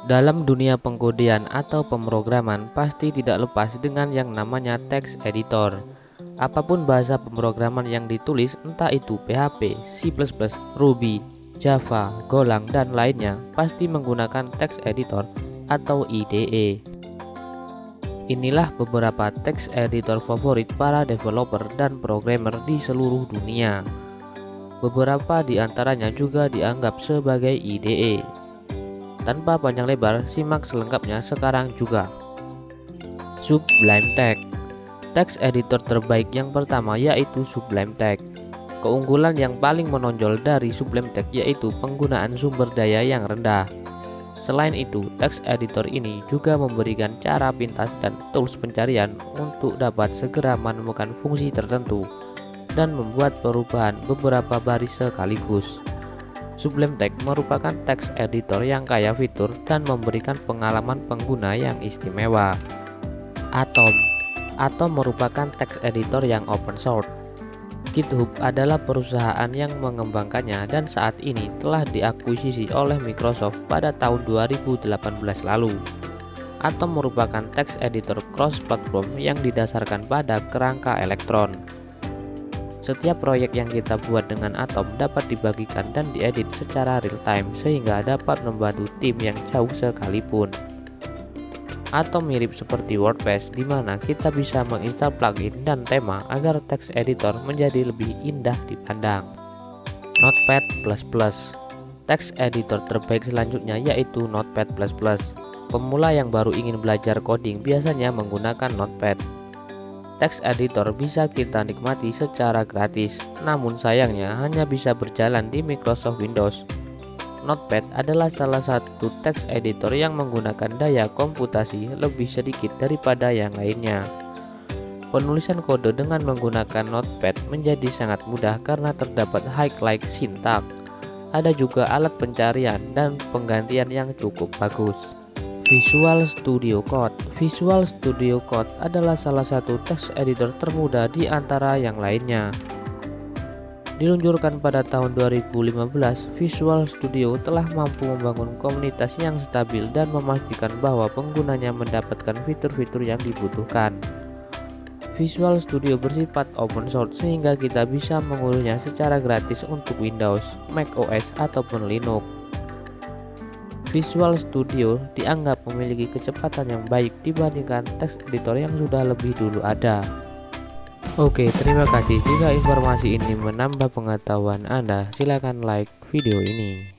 Dalam dunia pengkodean atau pemrograman pasti tidak lepas dengan yang namanya text editor. Apapun bahasa pemrograman yang ditulis, entah itu PHP, C++, Ruby, Java, Golang, dan lainnya, pasti menggunakan text editor atau IDE. Inilah beberapa text editor favorit para developer dan programmer di seluruh dunia. Beberapa di antaranya juga dianggap sebagai IDE. Tanpa panjang lebar, simak selengkapnya sekarang juga. Sublime Text. Text editor terbaik yang pertama yaitu Sublime Text. Keunggulan yang paling menonjol dari Sublime Text yaitu penggunaan sumber daya yang rendah. Selain itu, text editor ini juga memberikan cara pintas dan tools pencarian untuk dapat segera menemukan fungsi tertentu dan membuat perubahan beberapa baris sekaligus. Sublime Text merupakan text editor yang kaya fitur dan memberikan pengalaman pengguna yang istimewa. Atom merupakan text editor yang open source. GitHub adalah perusahaan yang mengembangkannya dan saat ini telah diakuisisi oleh Microsoft pada tahun 2018 lalu. Atom merupakan text editor cross-platform yang didasarkan pada kerangka elektron. Setiap proyek yang kita buat dengan Atom dapat dibagikan dan diedit secara real-time sehingga dapat membantu tim yang jauh sekalipun. Atom mirip seperti WordPress di mana kita bisa menginstal plugin dan tema agar text editor menjadi lebih indah dipandang. Notepad++. Text editor terbaik selanjutnya yaitu Notepad++. Pemula yang baru ingin belajar coding biasanya menggunakan Notepad. Text editor bisa kita nikmati secara gratis, namun sayangnya hanya bisa berjalan di Microsoft Windows. Notepad adalah salah satu text editor yang menggunakan daya komputasi lebih sedikit daripada yang lainnya. Penulisan kode dengan menggunakan Notepad menjadi sangat mudah karena terdapat highlight syntax. Ada juga alat pencarian dan penggantian yang cukup bagus. Visual Studio Code. Visual Studio Code adalah salah satu text editor termudah di antara yang lainnya. Diluncurkan pada tahun 2015, Visual Studio telah mampu membangun komunitas yang stabil dan memastikan bahwa penggunanya mendapatkan fitur-fitur yang dibutuhkan. Visual Studio bersifat open source sehingga kita bisa mengurusnya secara gratis untuk Windows, Mac OS, ataupun Linux. Visual Studio dianggap memiliki kecepatan yang baik dibandingkan text editor yang sudah lebih dulu ada. Oke, terima kasih. Jika informasi ini menambah pengetahuan Anda, silakan like video ini.